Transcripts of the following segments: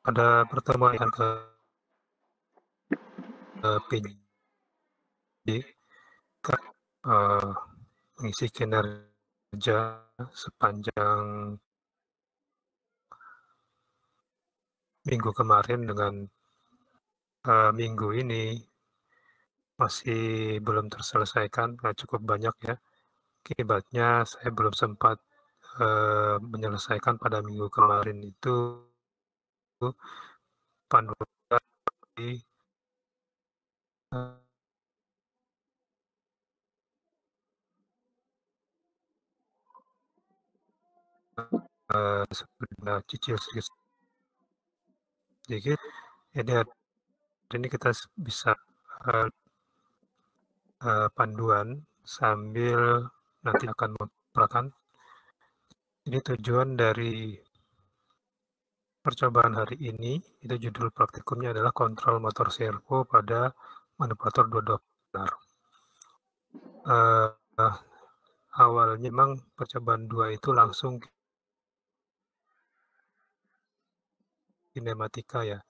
Pada pertemuan yang PJ mengisi kinerja sepanjang minggu kemarin dengan minggu ini masih belum terselesaikan, cukup banyak ya. Akibatnya saya belum sempat menyelesaikan pada minggu kemarin itu panduan di sudah cicil sedikit. Jadi hari ini kita bisa panduan sambil nanti akan mempraktikkan. Ini tujuan dari percobaan hari ini, itu judul praktikumnya adalah kontrol motor servo pada manipulator 2 Doppler. Awalnya memang percobaan 2 itu langsung kinematika ya,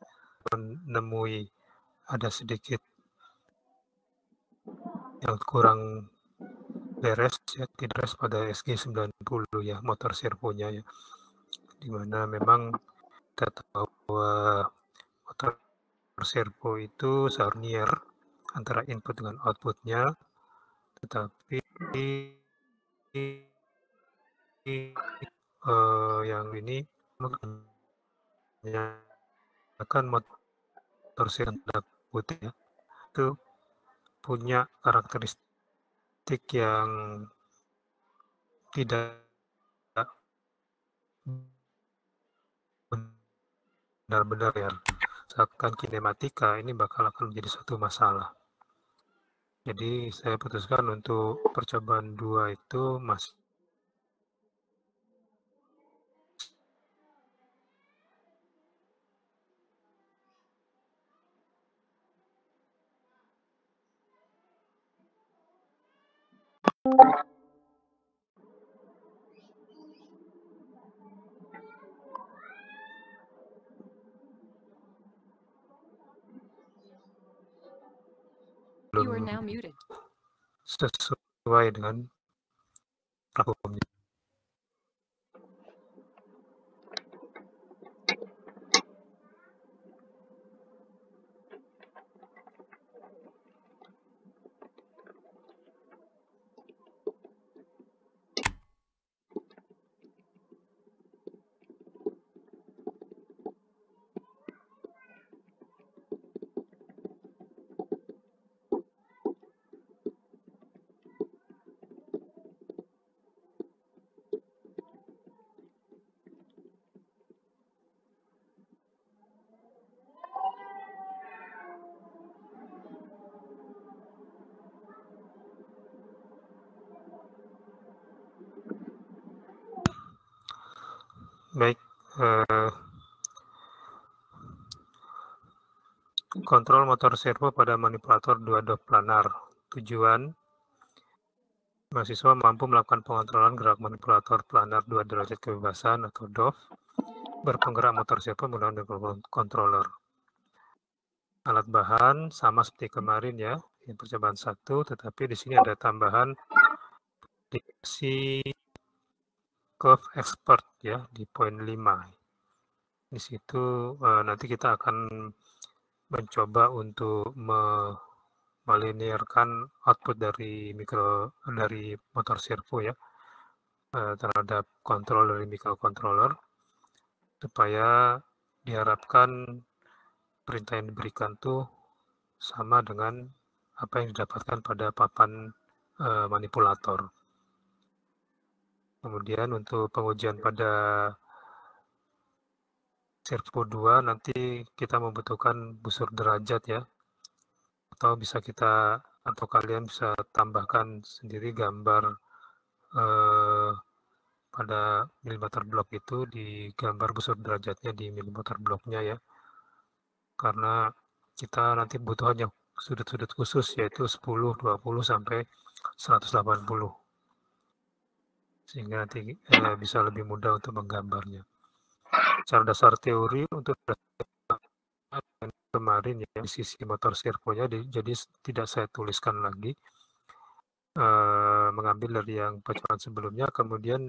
menemui ada sedikit yang kurang beres ya, tidak beres pada SG90 ya, motor servonya ya, dimana memang kita tahu bahwa motor servo itu linear antara input dengan outputnya, tetapi yang ini akan motor servo putih ya, itu punya karakteristik yang tidak benar-benar ya, misalkan kinematika ini bakal akan menjadi suatu masalah. Jadi saya putuskan untuk percobaan 2 itu masih belum sesuai dengan hukumnya. Baik, kontrol motor servo pada manipulator 2 Doppler. Tujuan mahasiswa mampu melakukan pengontrolan gerak manipulator planar 2 derajat kebebasan atau DOF berpenggerak motor servo menggunakan controller. Alat bahan sama seperti kemarin ya, yang percobaan 1, tetapi di sini ada tambahan dikasih curve expert ya di poin 5. Di situ nanti kita akan mencoba untuk melinearkan output dari motor servo ya terhadap kontrol dari microcontroller, supaya diharapkan perintah yang diberikan tuh sama dengan apa yang didapatkan pada papan manipulator. Kemudian untuk pengujian pada servo 2 nanti kita membutuhkan busur derajat ya, atau bisa atau kalian bisa tambahkan sendiri gambar pada milimeter blok itu di gambar busur derajatnya di milimeter bloknya ya, karena kita nanti butuh hanya sudut-sudut khusus yaitu 10, 20 sampai 180, sehingga nanti bisa lebih mudah untuk menggambarnya. Secara dasar teori untuk kemarin ya, di sisi motor servonya, jadi tidak saya tuliskan lagi, mengambil dari yang percobaan sebelumnya. Kemudian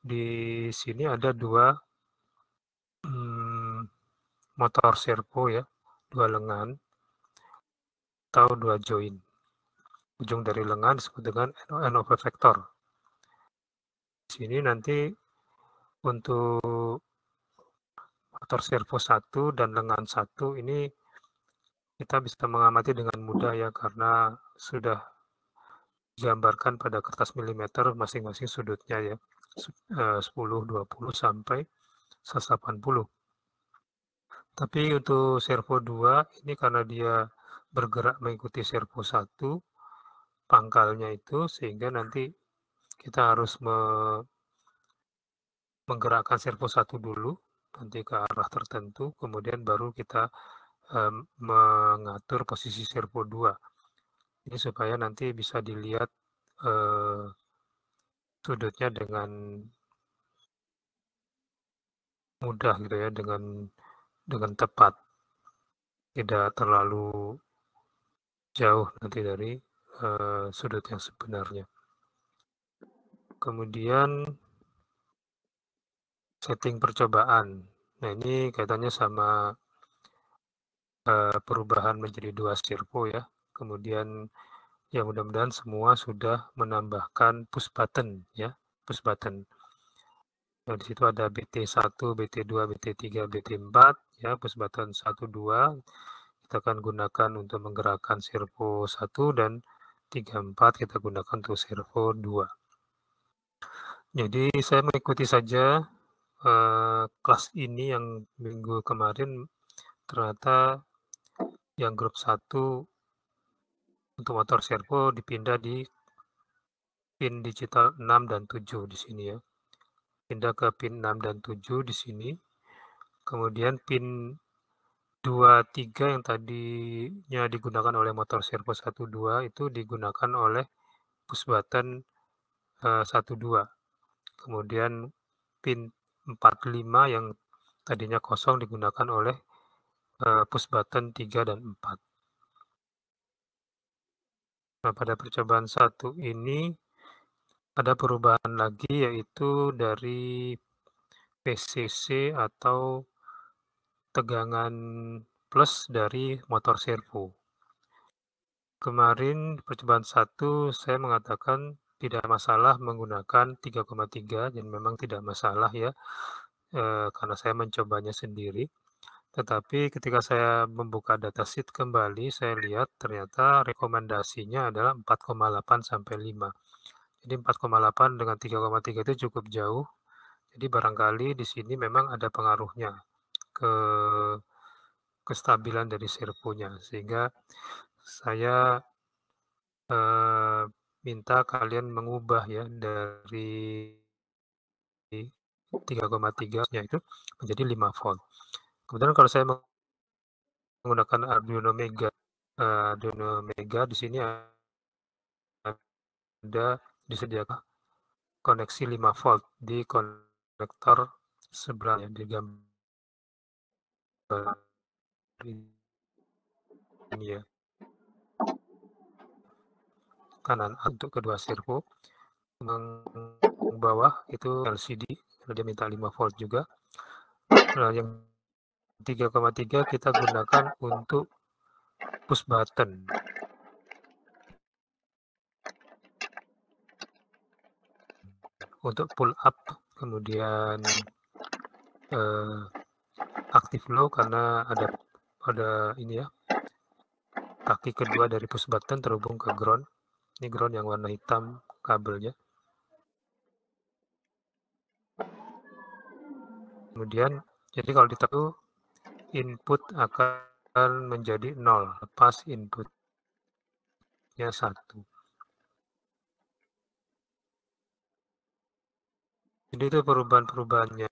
di sini ada dua motor servo ya, dua lengan atau dua join. Ujung dari lengan disebut dengan end of effector. Di sini nanti untuk motor servo 1 dan lengan 1 ini kita bisa mengamati dengan mudah ya, karena sudah digambarkan pada kertas milimeter masing-masing sudutnya ya, 10, 20 sampai 180. Tapi untuk servo 2 ini karena dia bergerak mengikuti servo 1 pangkalnya itu, sehingga nanti kita harus menggerakkan servo 1 dulu nanti ke arah tertentu, kemudian baru kita mengatur posisi servo 2. Ini supaya nanti bisa dilihat sudutnya dengan mudah gitu ya, dengan tepat, tidak terlalu jauh nanti dari sudut yang sebenarnya. Kemudian setting percobaan. Nah, ini kaitannya sama perubahan menjadi 2 servo ya. Kemudian ya mudah-mudahan semua sudah menambahkan push button ya, push button. Nah, di situ ada BT1, BT2, BT3, BT4 ya, push button 1, 2. Kita akan gunakan untuk menggerakkan servo 1 dan 3, 4 kita gunakan untuk servo 2. Jadi saya mengikuti saja kelas ini yang minggu kemarin, ternyata yang grup 1 untuk motor servo dipindah di pin digital 6 dan 7 di sini ya. Pindah ke pin 6 dan 7 di sini. Kemudian pin 2, 3 yang tadinya digunakan oleh motor servo 1, 2 itu digunakan oleh push button 1, 2. Kemudian pin 4, 5 yang tadinya kosong digunakan oleh push button 3 dan 4. Nah, pada percobaan 1 ini ada perubahan lagi, yaitu dari PCC atau tegangan plus dari motor servo. Kemarin percobaan 1 saya mengatakan tidak masalah menggunakan 3,3 dan memang tidak masalah ya, karena saya mencobanya sendiri. Tetapi ketika saya membuka datasheet kembali, saya lihat ternyata rekomendasinya adalah 4,8 sampai 5. Jadi 4,8 dengan 3,3 itu cukup jauh. Jadi barangkali di sini memang ada pengaruhnya ke kestabilan dari servonya, sehingga saya minta kalian mengubah ya dari 3,3-nya itu menjadi 5 volt. Kemudian kalau saya menggunakan Arduino Mega di sini ada disediakan koneksi 5 volt di konektor sebelahnya di gambar ini ya. Kanan untuk kedua servo, yang bawah itu LCD, dia minta 5 volt juga. Nah, yang 3,3 kita gunakan untuk push button. Untuk pull up, kemudian aktif low karena ada ini ya, kaki kedua dari push button terhubung ke ground. Ini ground yang warna hitam kabelnya. Kemudian jadi kalau ditekan input akan menjadi 0 lepas inputnya 1. Jadi itu perubahan-perubahannya.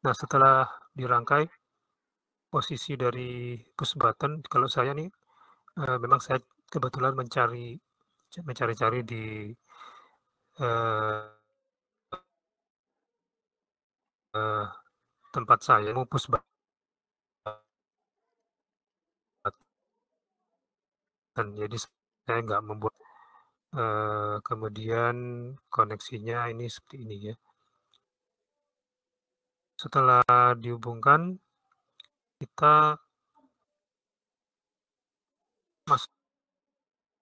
Nah, setelah dirangkai posisi dari push button, kalau saya nih memang saya kebetulan mencari-cari di tempat saya mau push button, jadi saya nggak membuat kemudian koneksinya ini seperti ini ya. Setelah dihubungkan, kita masuk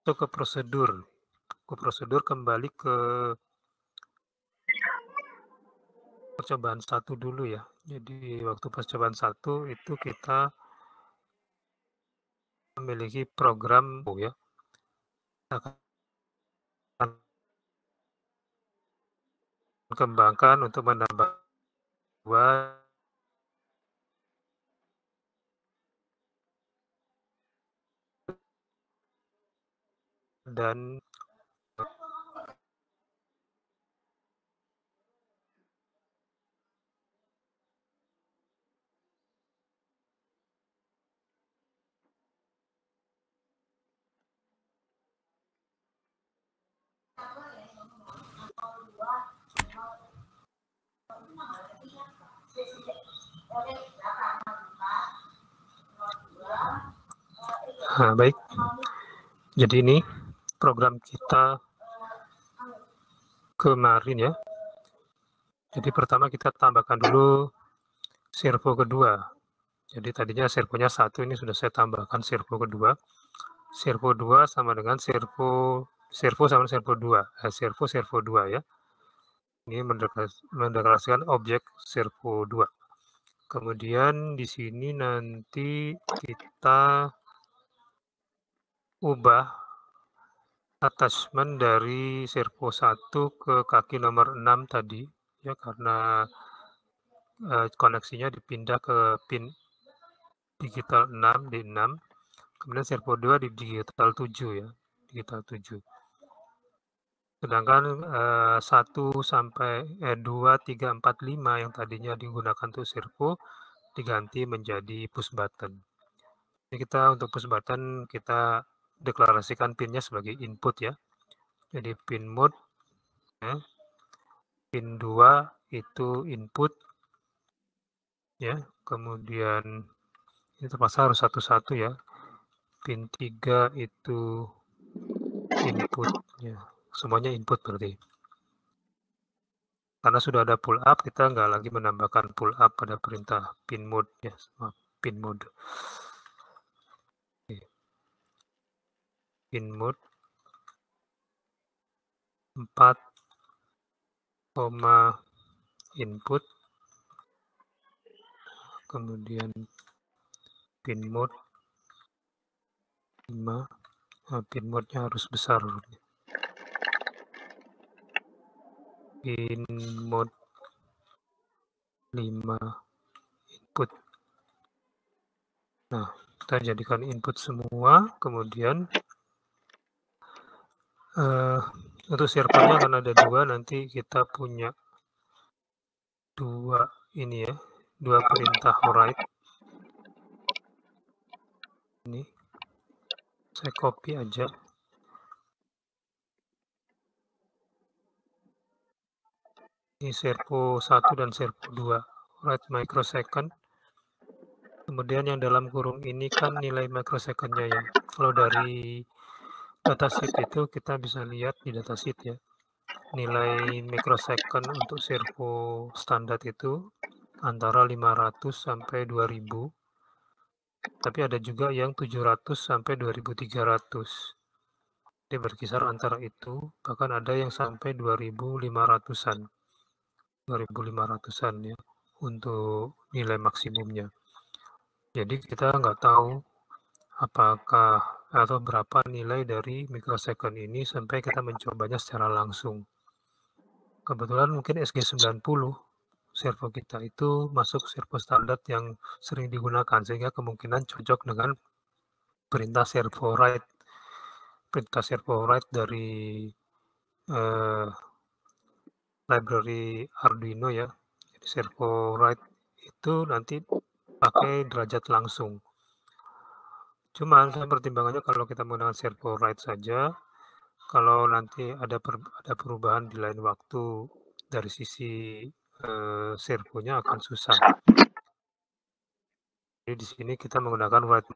ke prosedur kembali ke percobaan 1 dulu ya. Jadi waktu percobaan 1 itu kita memiliki program ya. Akan kembangkan untuk menambah dan baik. Jadi ini program kita kemarin ya. Jadi pertama kita tambahkan dulu servo kedua. Jadi tadinya servonya 1, ini sudah saya tambahkan servo kedua. Servo 2 sama dengan servo sama servo 2. Servo 2 ya. Ini mendeklarasikan objek servo 2. Kemudian di sini nanti kita ubah attachment dari servo 1 ke kaki nomor 6 tadi ya, karena koneksinya dipindah ke pin digital 6 di 6, kemudian servo 2 di digital 7 ya, digital 7. Sedangkan 1 sampai 2, 3, 4, 5 yang tadinya digunakan untuk servo diganti menjadi push button. Jadi kita untuk push button kita deklarasikan pinnya sebagai input ya. Jadi pin mode ya. Pin 2 itu input ya. Kemudian ini terpaksa harus satu-satu ya. Pin 3 itu input ya. Semuanya input berarti. Karena sudah ada pull up, kita nggak lagi menambahkan pull up pada perintah pin mode ya, pin mode. Oke. Pin mode 4, input, kemudian pin mode 5, pin mode-nya harus besar. Pin mode 5 input. Nah, kita jadikan input semua, kemudian untuk servonya akan ada 2, nanti kita punya 2 ini ya, 2 perintah write. Ini saya copy aja. Ini servo 1 dan servo 2, write microsecond. Kemudian yang dalam kurung ini kan nilai microsecond-nya ya. Kalau dari datasheet itu kita bisa lihat di datasheet ya. Nilai microsecond untuk servo standar itu antara 500 sampai 2000. Tapi ada juga yang 700 sampai 2300. Dia berkisar antara itu, bahkan ada yang sampai 2500-an. 2500-an ya untuk nilai maksimumnya. Jadi kita nggak tahu apakah atau berapa nilai dari microsecond ini sampai kita mencobanya secara langsung. Kebetulan mungkin SG90 servo kita itu masuk servo standar yang sering digunakan, sehingga kemungkinan cocok dengan perintah servo write. Perintah servo write dari library Arduino ya. Jadi servo write itu nanti pakai derajat langsung. Cuman pertimbangannya kalau kita menggunakan servo right saja, kalau nanti ada perubahan di lain waktu dari sisi servonya akan susah. Jadi di sini kita menggunakan write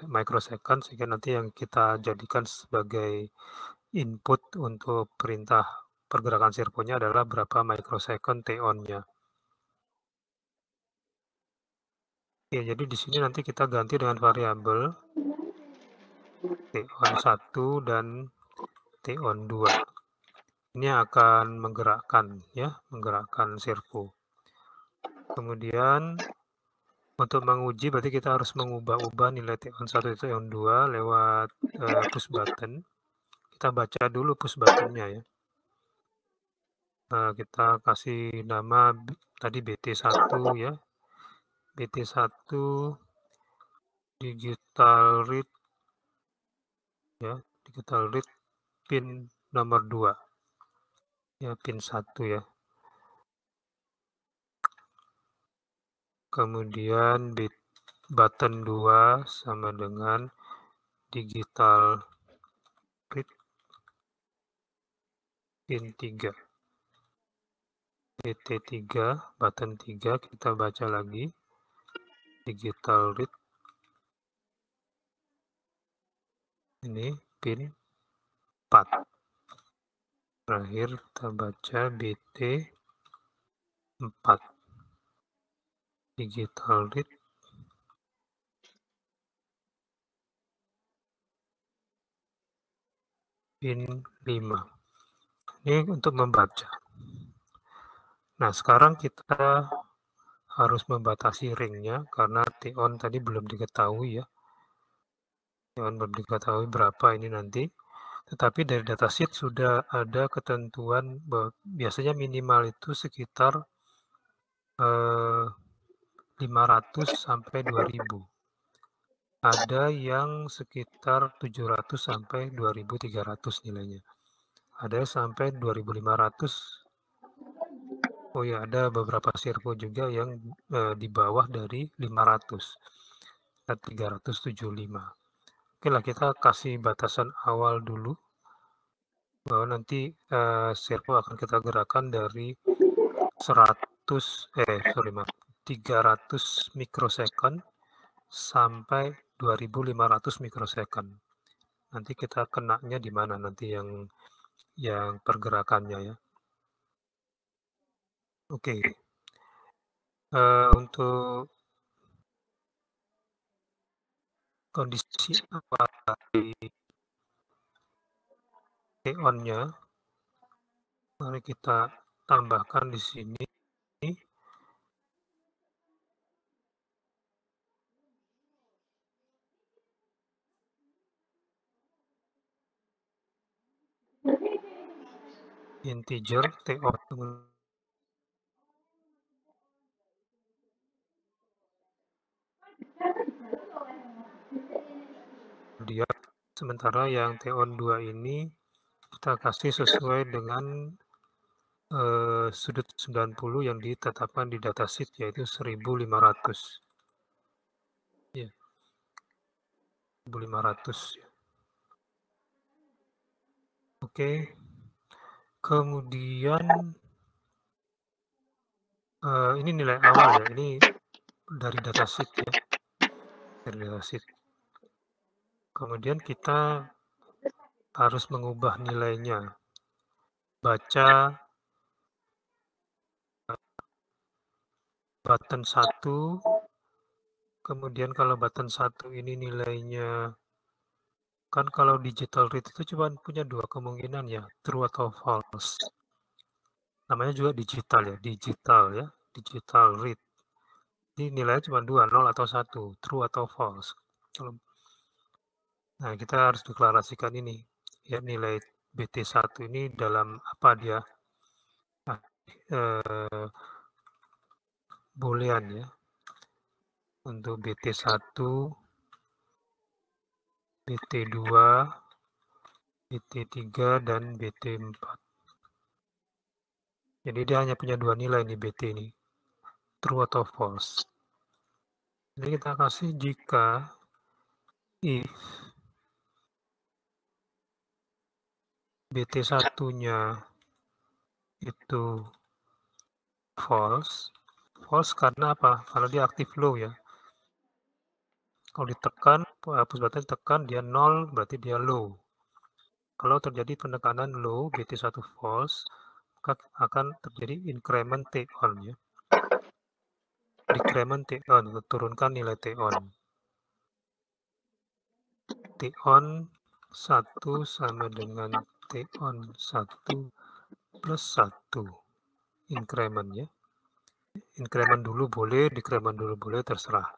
microsecond sehingga nanti yang kita jadikan sebagai input untuk perintah pergerakan servonya adalah berapa microsecond T-on-nya. Ya, jadi di sini nanti kita ganti dengan variabel T-on 1 dan T-on 2. Ini akan menggerakkan servo. Kemudian untuk menguji berarti kita harus mengubah nilai T-on 1 itu T-on 2 lewat push button. Kita baca dulu push buttonnya ya. Kita kasih nama tadi BT1 ya. BT1 digital read ya, digital read pin nomor 2. Ya, pin 1 ya. Kemudian button 2 sama dengan digital read pin 3. BT3 button 3 kita baca lagi digital read ini pin 4. Terakhir kita baca BT 4 digital read pin 5. Ini untuk membaca. Nah, sekarang kita harus membatasi ringnya karena T-on tadi belum diketahui ya. T-on belum diketahui berapa ini nanti. Tetapi dari datasheet sudah ada ketentuan bahwa biasanya minimal itu sekitar 500 sampai 2000. Ada yang sekitar 700 sampai 2300 nilainya. Ada sampai 2500. Oh ya, ada beberapa servo juga yang di bawah dari 500. 375. Oke lah, kita kasih batasan awal dulu bahwa nanti servo akan kita gerakan dari 300 mikrosecond sampai 2500 mikrosecond. Nanti kita kenanya di mana nanti yang pergerakannya ya. Oke. Untuk kondisi awal di T-on-nya, mari kita tambahkan di sini integer T-on. Dia sementara yang T-on 2 ini kita kasih sesuai dengan sudut 90 yang ditetapkan di datasheet, yaitu 1500 ya, 1500 ya. Oke, kemudian ini nilai awal ya, ini dari datasheet ya, dari datasheet. Kemudian kita harus mengubah nilainya, baca button 1, kemudian kalau button 1 ini nilainya, kan kalau digital read itu cuma punya dua kemungkinan ya, true atau false. Namanya juga digital ya, digital read. Ini nilainya cuma 2, 0 atau 1, true atau false. Nah, kita harus deklarasikan ini, ya, nilai BT1 ini dalam apa dia, boolean ya, untuk BT1, BT2, BT3, dan BT4. Jadi dia hanya punya dua nilai nih BT ini. true atau false. Jadi kita kasih jika if BT1-nya itu false. False karena apa? Karena dia aktif low ya. Kalau ditekan, push button ditekan, dia 0, berarti dia low. Kalau terjadi penekanan low, BT1 false, maka akan terjadi increment T-on ya. Decrement T-on, turunkan nilai T-on. T-on 1 sama dengan T-on 1 plus 1. Increment ya. Increment dulu boleh, decrement dulu boleh, terserah.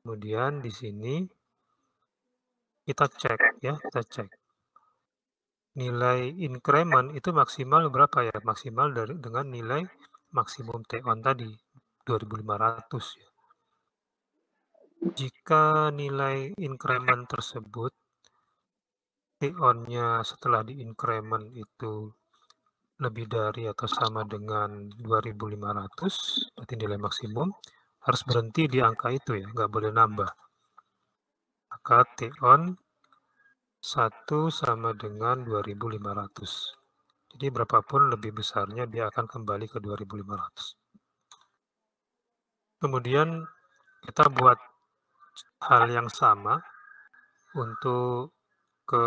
Kemudian di sini kita cek ya, kita cek. Nilai increment itu maksimal berapa ya? Maksimal dengan nilai maksimum T-on tadi, 2500 ya. Jika nilai increment tersebut, T-on-nya setelah di-increment itu lebih dari atau sama dengan 2500, berarti nilai maksimum, harus berhenti di angka itu ya, nggak boleh nambah. Maka T-on 1 sama dengan 2500. Jadi berapapun lebih besarnya, dia akan kembali ke 2500. Kemudian kita buat hal yang sama untuk ke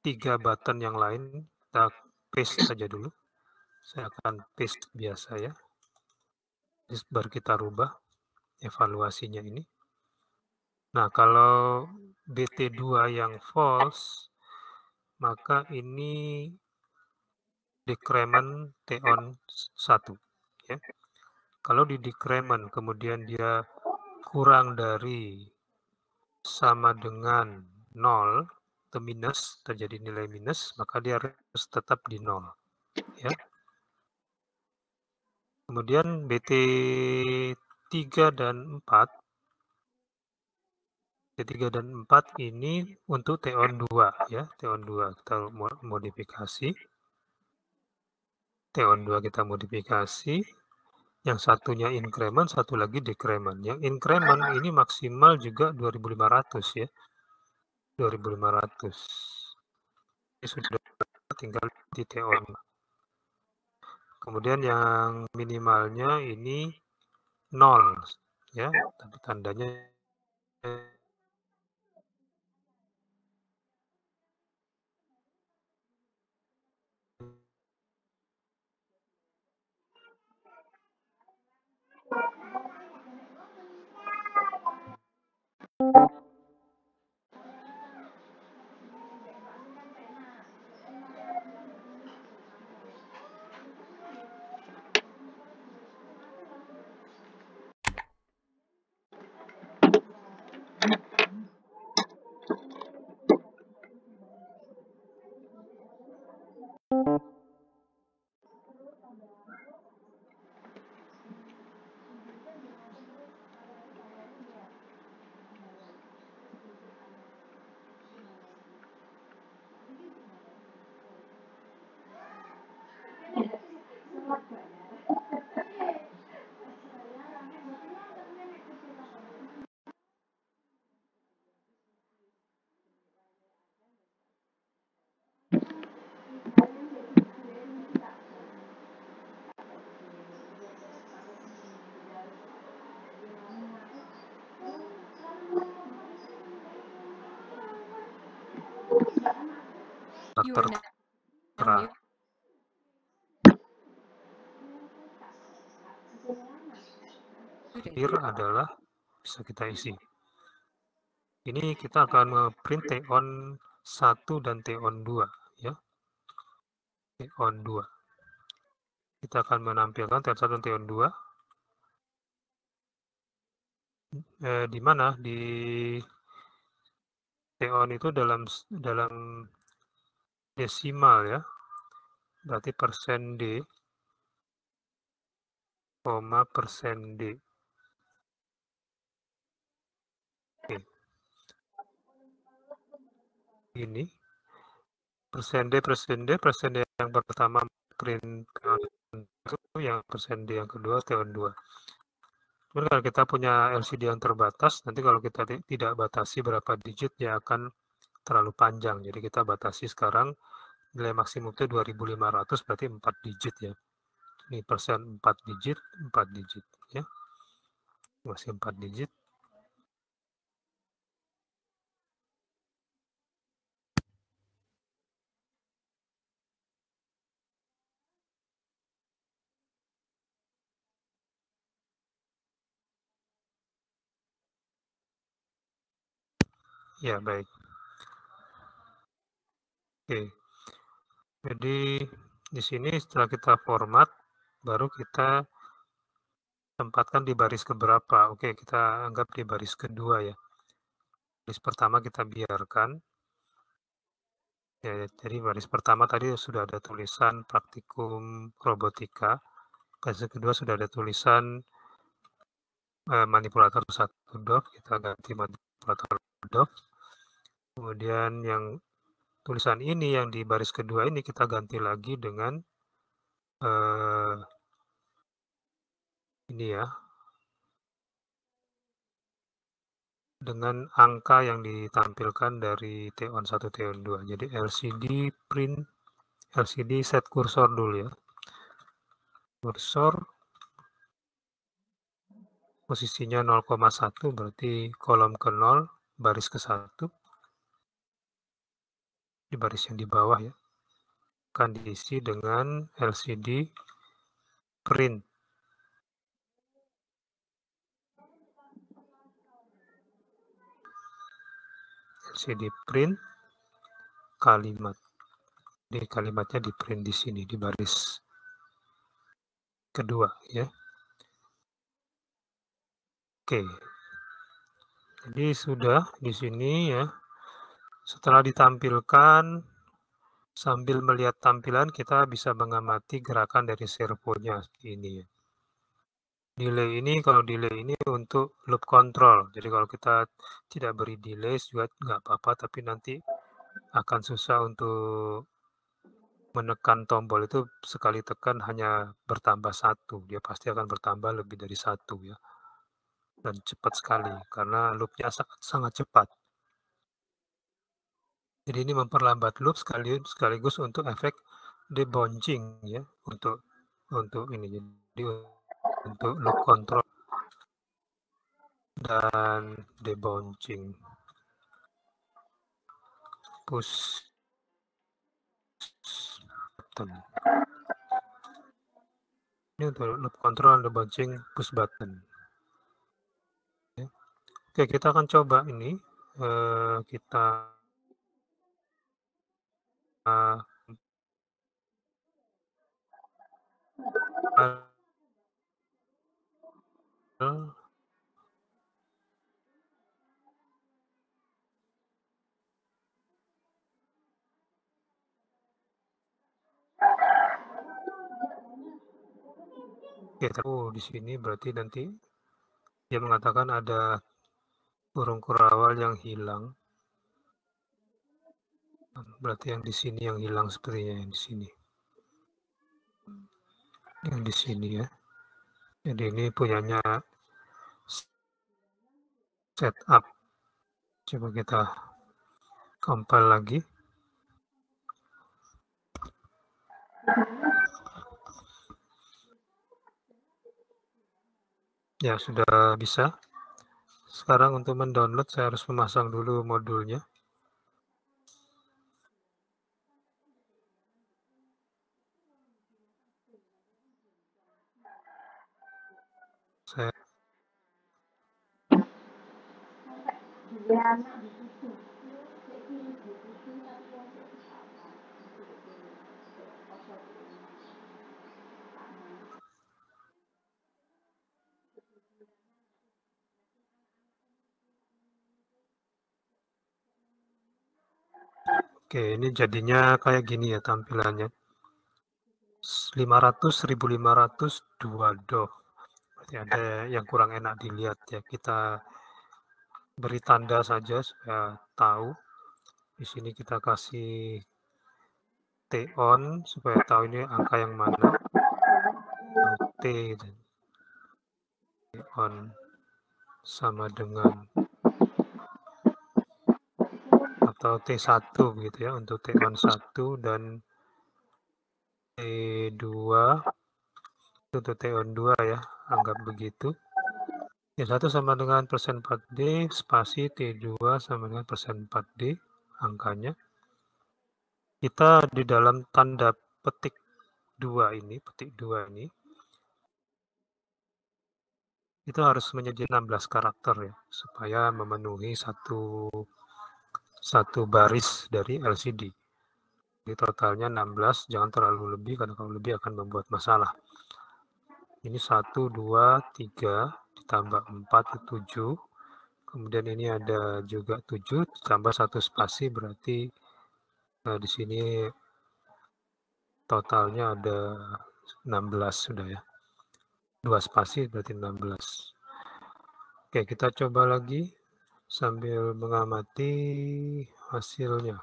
3 button yang lain. Kita paste saja dulu. Saya akan paste biasa ya. Terus baru kita rubah evaluasinya ini. Nah, kalau BT2 yang false, maka ini decrement T-on 1 ya. Kalau di decrement kemudian dia kurang dari sama dengan 0 atau minus, terjadi nilai minus, maka dia harus tetap di 0 ya. Kemudian BT3 dan 4 T3 dan 4 ini untuk T-on 2 ya, T-on 2 kita modifikasi. T-on 2 kita modifikasi. Yang satunya increment, satu lagi decrement. Yang increment ini maksimal juga 2500 ya. 2500. Ini sudah tinggal di T-on. Kemudian yang minimalnya ini 0 ya, tapi tandanya terakhir adalah bisa kita isi. Ini kita akan print T-on 1 dan T-on 2 ya. T-on 2. Kita akan menampilkan T-on 1 dan T-on 2. Di mana? Di T-on itu dalam desimal ya. Berarti persen D, koma persen D. Oke. Ini persen D yang pertama print yang persen D yang kedua TON 2. Cuman kalau kita punya LCD yang terbatas, nanti kalau kita tidak batasi berapa digit, dia akan terlalu panjang. Jadi kita batasi sekarang nilai maksimum itu 2500, berarti 4 digit ya. Ini persen 4 digit ya. Masih 4 digit. Ya, baik. Oke. Jadi di sini setelah kita format, baru kita tempatkan di baris keberapa. Oke, kita anggap di baris kedua ya. Baris pertama kita biarkan. Ya, jadi baris pertama tadi sudah ada tulisan praktikum robotika. Baris kedua sudah ada tulisan manipulator 1 DOF, kita ganti manipulator DOF. Kemudian yang tulisan ini yang di baris kedua ini kita ganti lagi dengan ini ya, dengan angka yang ditampilkan dari TON 1, TON 2. Jadi LCD set kursor dulu ya. Kursor posisinya 0,1, berarti kolom ke 0, baris ke 1. Di baris yang di bawah ya. Akan diisi dengan LCD print. LCD print kalimat. Jadi kalimatnya di print di sini di baris kedua ya. Oke. Jadi sudah di sini ya. Setelah ditampilkan, sambil melihat tampilan kita bisa mengamati gerakan dari servonya seperti ini ya. Delay ini, kalau delay ini untuk loop control. Jadi kalau kita tidak beri delay juga nggak apa-apa, tapi nanti akan susah untuk menekan tombol itu. Sekali tekan hanya bertambah 1, dia pasti akan bertambah lebih dari 1 ya. Dan cepat sekali, karena loopnya sangat cepat. Jadi ini memperlambat loop sekaligus untuk efek debouncing ya, untuk ini. Jadi untuk loop control dan debouncing. Push button. Ini untuk loop control dan debouncing push button. Oke, kita akan coba ini. Kita di sini berarti nanti dia mengatakan ada burung kurawal yang hilang. Berarti yang di sini yang hilang sepertinya, yang di sini. Yang di sini ya. Jadi ini punyanya setup. Coba kita compile lagi. Ya, sudah bisa. Sekarang untuk mendownload saya harus memasang dulu modulnya. Saya Oke, ini jadinya kayak gini ya tampilannya. 500, 1500, 2 DOF. Berarti ada yang kurang enak dilihat ya. Kita beri tanda saja supaya tahu. Di sini kita kasih T on supaya tahu ini angka yang mana. T on sama dengan atau T1 begitu ya, untuk T on 1 dan T2 untuk T on 2 ya, anggap begitu. T1 sama dengan persen 4D, spasi T2 sama dengan persen 4D angkanya. Kita di dalam tanda petik 2 ini, itu harus menjadi 16 karakter ya, supaya memenuhi satu baris dari LCD. Jadi totalnya 16, jangan terlalu lebih, karena kalau lebih akan membuat masalah. Ini 1, 2, 3, ditambah 4 itu 7. Kemudian ini ada juga 7, ditambah 1 spasi, berarti di sini totalnya ada 16 sudah ya. 2 spasi berarti 16. Oke, kita coba lagi sambil mengamati hasilnya.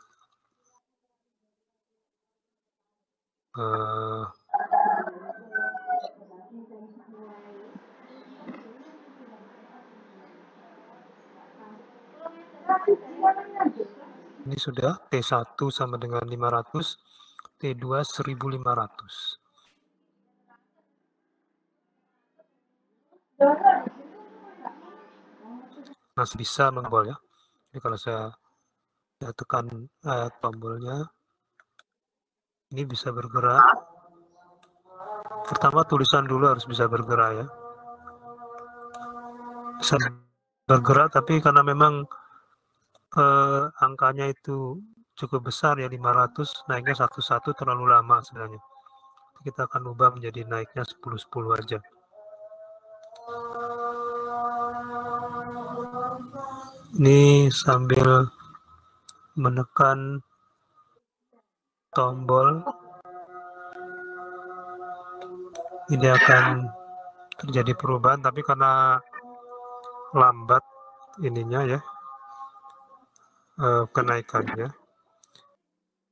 Ini sudah T1 sama dengan 500, T2 1500. Masih bisa menggol ya. Jadi kalau saya tekan tombolnya, ini bisa bergerak. Pertama tulisan dulu harus bisa bergerak ya. Bisa bergerak, tapi karena memang angkanya itu cukup besar ya, 500, naiknya satu-satu terlalu lama sebenarnya. Kita akan ubah menjadi naiknya 10-10 aja. Ini sambil menekan tombol, ini akan terjadi perubahan, tapi karena lambat ininya ya, kenaikannya,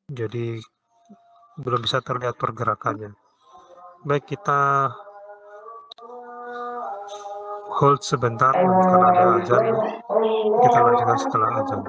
jadi belum bisa terlihat pergerakannya. Baik, kita hold sebentar karena ada azan. Kita lanjutkan setelah azan.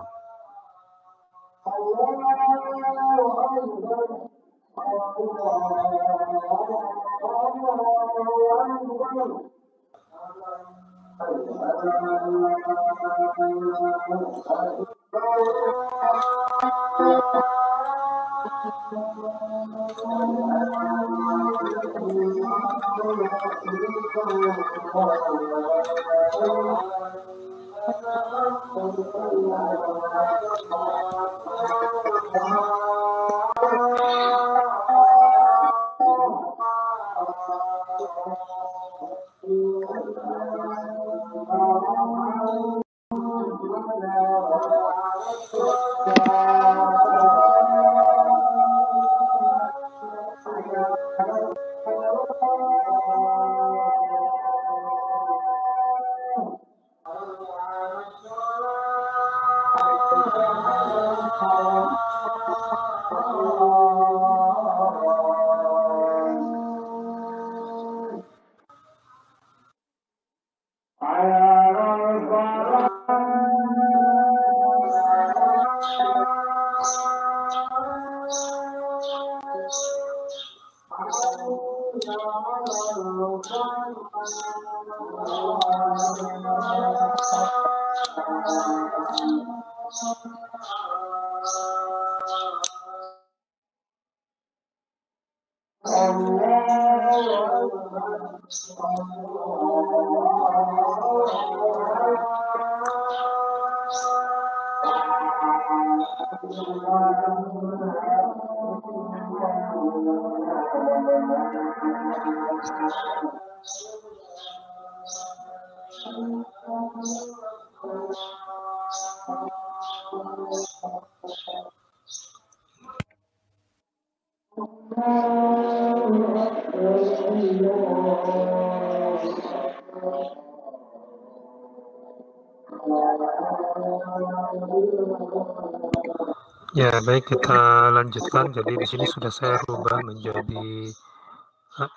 Ya, baik, kita lanjutkan. Jadi di sini sudah saya rubah menjadi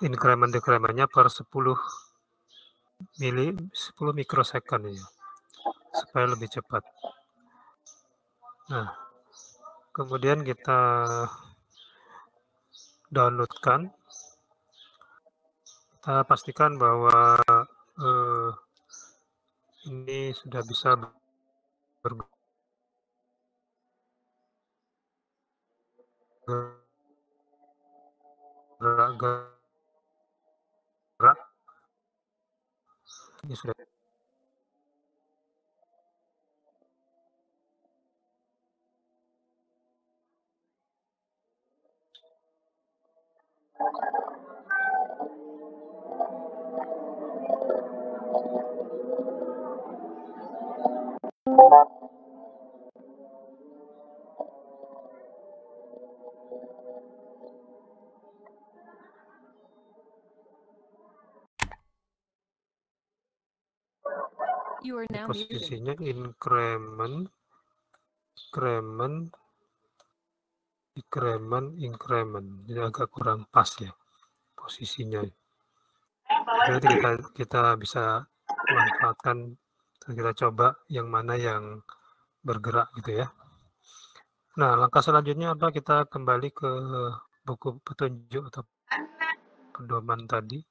increment-decrementnya per 10 mikrosecond ya, supaya lebih cepat. Nah, kemudian kita downloadkan. Kita pastikan bahwa ini sudah bisa bergerak ini sudah. Posisinya increment, jadi agak kurang pas ya posisinya. Berarti kita bisa manfaatkan, kita coba yang mana yang bergerak gitu ya. Nah, langkah selanjutnya apa? Kita kembali ke buku petunjuk atau pedoman tadi.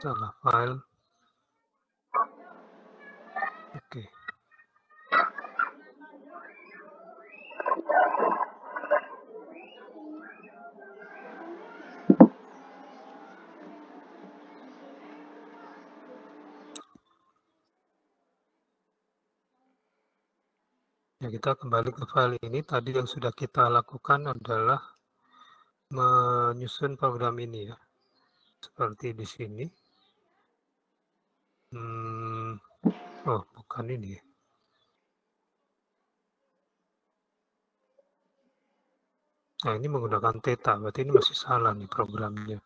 Salah file. Oke. Ya, kita kembali ke file ini. Tadi yang sudah kita lakukan adalah menyusun program ini ya. Seperti di sini. Oh, bukan ini. Nah, ini menggunakan theta, berarti ini masih salah nih programnya.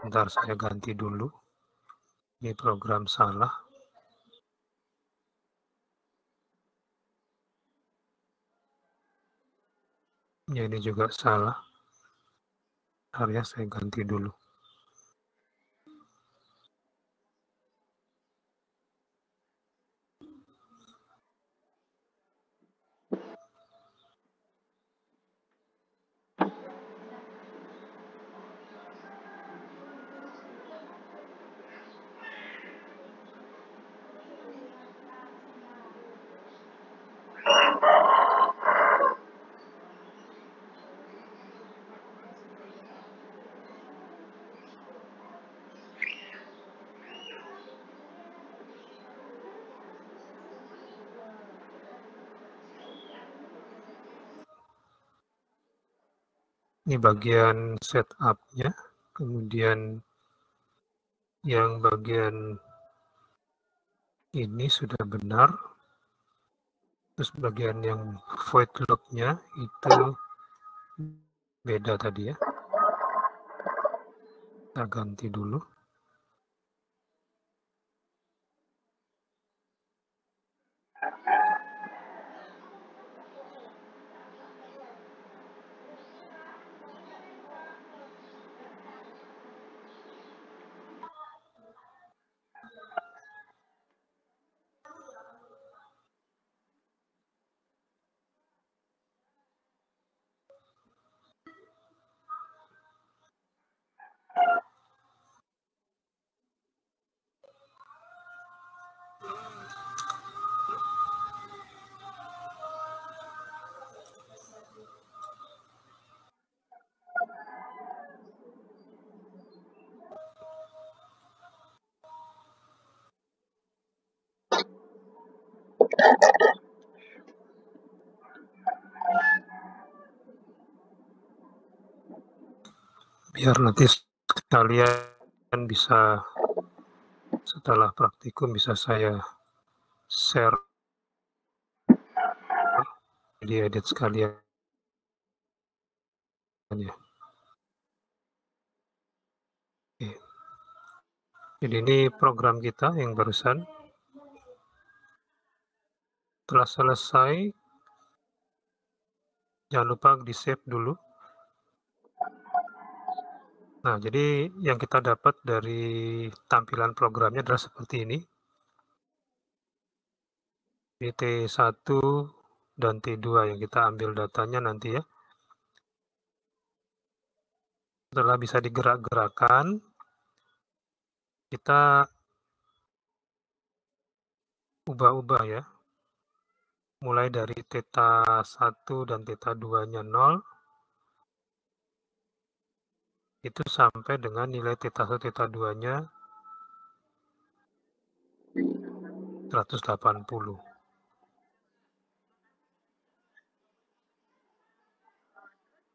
Bentar, saya ganti dulu. Ini program salah. Ya, ini juga salah. Bentar ya, saya ganti dulu. Ini bagian setup-nya, kemudian yang bagian ini sudah benar, terus bagian yang void loop-nya itu beda tadi ya. Kita ganti dulu. Biar nanti kalian bisa setelah praktikum bisa saya share diedit sekalian ya. Oke. Jadi ini program kita yang barusan. Setelah selesai, jangan lupa di-save dulu. Nah, jadi yang kita dapat dari tampilan programnya adalah seperti ini. Ini T1 dan T2 yang kita ambil datanya nanti ya. Setelah bisa digerak-gerakkan, kita ubah-ubah ya. Mulai dari theta 1 dan theta 2-nya 0, itu sampai dengan nilai theta 1, theta 2-nya 180.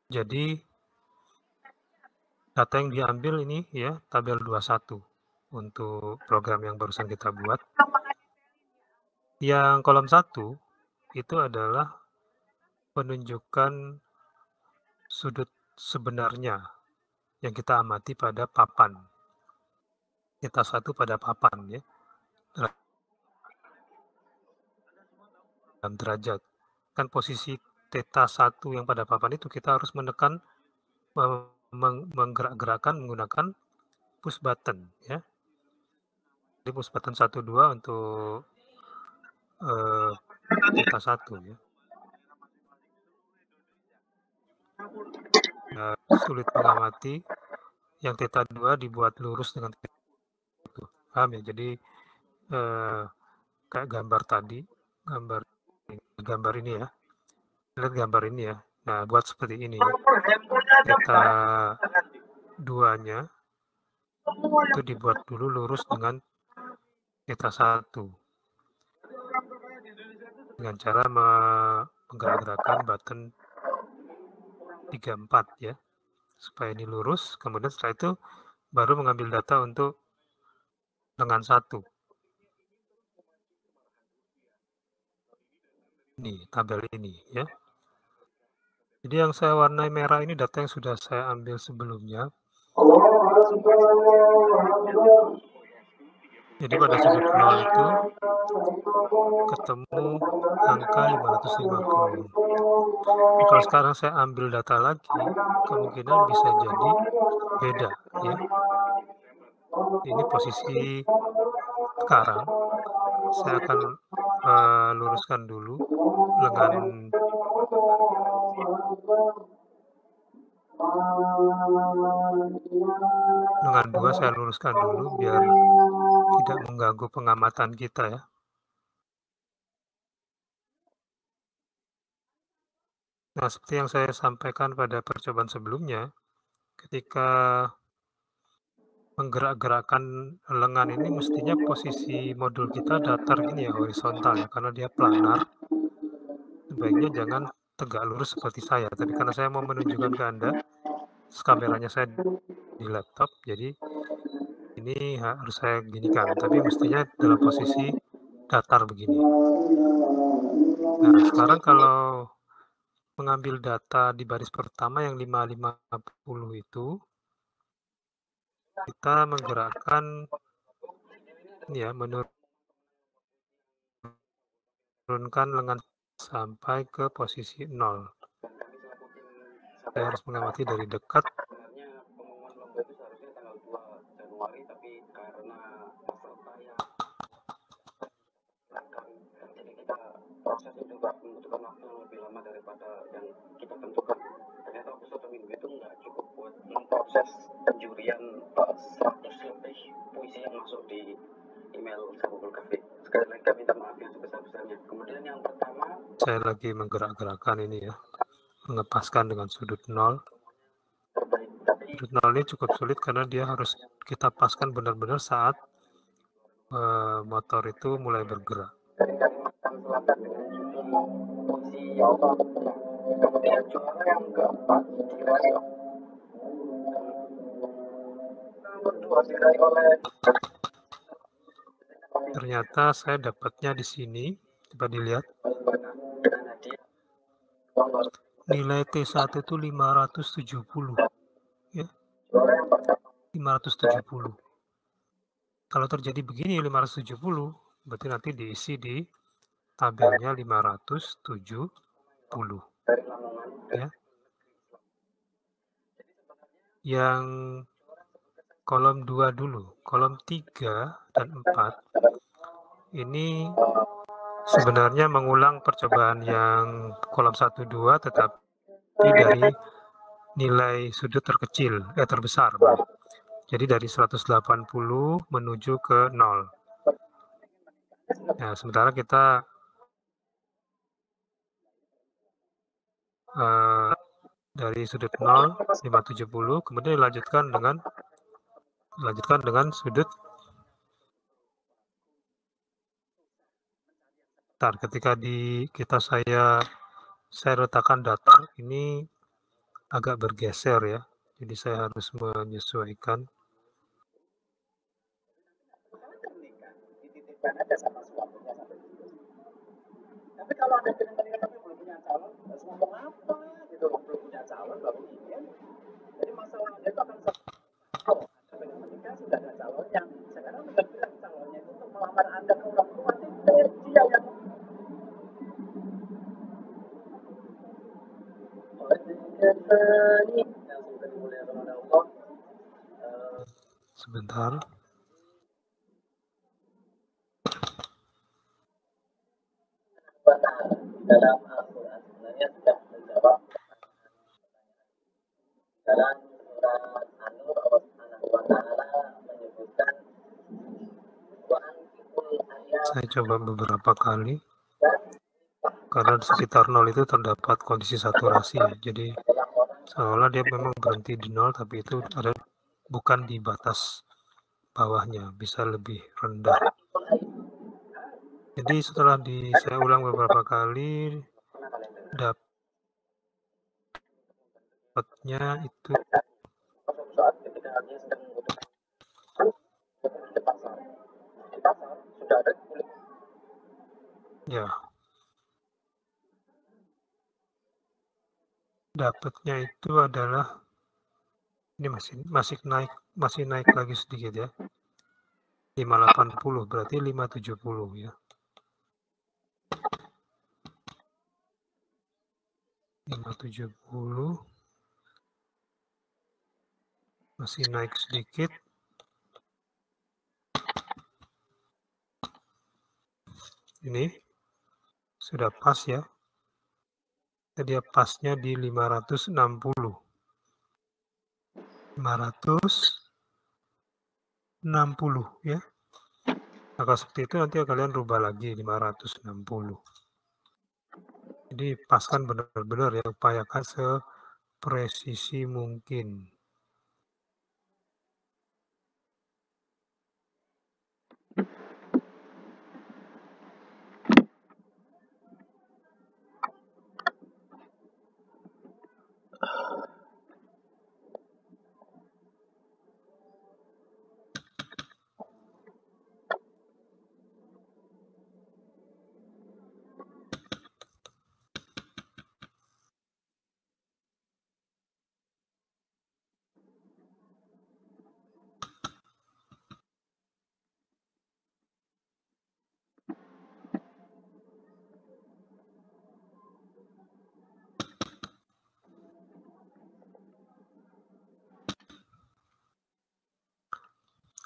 Jadi data yang diambil ini ya tabel 21 untuk program yang barusan kita buat. Yang kolom 1 itu adalah penunjukan sudut sebenarnya yang kita amati pada papan. Theta 1 pada papan ya. Dalam derajat. Kan posisi theta 1 yang pada papan itu kita harus menekan menggerak-gerakkan menggunakan push button ya. Jadi push button 1 2 untuk theta 1 ya. Sulit mengamati. Yang theta 2 dibuat lurus dengan theta 1. Paham ya? Jadi kayak gambar tadi, gambar ini ya. Lihat gambar ini ya. Nah, buat seperti ini ya. Theta 2-nya itu dibuat dulu lurus dengan theta 1. Dengan cara menggerak-gerakkan button 34 ya. Supaya ini lurus, kemudian setelah itu baru mengambil data untuk lengan 1. Ini tabel ini ya. Jadi yang saya warnai merah ini data yang sudah saya ambil sebelumnya. Jadi pada sudut 0 itu ketemu angka 550. Jadi kalau sekarang saya ambil data lagi, kemungkinan bisa jadi beda ya. Ini posisi sekarang. Saya akan luruskan dulu lengan dengan 2 saya luruskan dulu biar tidak mengganggu pengamatan kita ya. Nah, seperti yang saya sampaikan pada percobaan sebelumnya, ketika menggerak-gerakkan lengan ini mestinya posisi modul kita datar gini ya, horizontal ya, karena dia planar. Sebaiknya jangan tegak lurus seperti saya, tapi karena saya mau menunjukkan ke Anda, kameranya saya di laptop, jadi ini harus saya ginikan, tapi mestinya dalam posisi datar begini. Nah, sekarang kalau mengambil data di baris pertama yang 550 itu, kita menggerakkan ya, menurunkan lengan sampai ke posisi 0. Saya harus mengamati dari dekat. Prosesnya juga membutuhkan waktu yang lebih lama daripada yang kita tentukan. Ternyata waktu 1 minggu itu nggak cukup buat memproses penjurian 100 lebih puisi yang masuk di email Sabukul Cafe. Sekali lagi kami minta maaf yang sebesar-besarnya. Kemudian yang pertama, saya lagi menggerak-gerakkan ini ya, mengepaskan dengan sudut 0. Sudut 0 ini cukup sulit karena dia harus kita paskan benar-benar saat motor itu mulai bergerak. dari Kalimantan Selatan dengan judul puisi Yauta. Kemudian juara yang keempat diraih oleh ternyata saya dapatnya di sini, coba dilihat. nilai T1 itu 570 ya. 570. Kalau terjadi begini 570, berarti nanti diisi di tabelnya 570 ya. Yang kolom 2 dulu, kolom 3 dan 4 ini sebenarnya mengulang percobaan yang kolom 1 2 tetapi dari nilai sudut terbesar. Jadi dari 180 menuju ke 0. Nah, sementara kita dari sudut 0 570 kemudian dilanjutkan dengan sudut ketika saya letakkan datar ini agak bergeser ya, jadi saya harus menyesuaikan. Tapi kalau ada teman-teman tapi belum punya calon, harus ngomong apa gitu, belum punya calon baru ingin. Jadi masalahnya itu akan sampai ketika sudah ada calonnya. Sekarang sudah bilang calonnya itu untuk melamar Anda ke orang tua, dia yang sebentar. Dalam Al-Quran sebenarnya sudah menjawab dalam surat An-Nur Allah Subhanahu wa taala menyebutkan saya coba beberapa kali karena di sekitar 0 itu terdapat kondisi saturasi ya, jadi seolah dia memang berhenti di 0 tapi itu ada bukan di batas bawahnya, bisa lebih rendah. Jadi setelah saya ulang beberapa kali, dapatnya itu ya, dapatnya itu adalah ini masih naik lagi sedikit ya, 580 berarti 570 ya. 570 masih naik sedikit. Ini sudah pas ya. Dia pasnya di 560. 560 ya. Maka seperti itu nanti kalian rubah lagi 560. Jadi paskan benar-benar ya, upayakan sepresisi mungkin.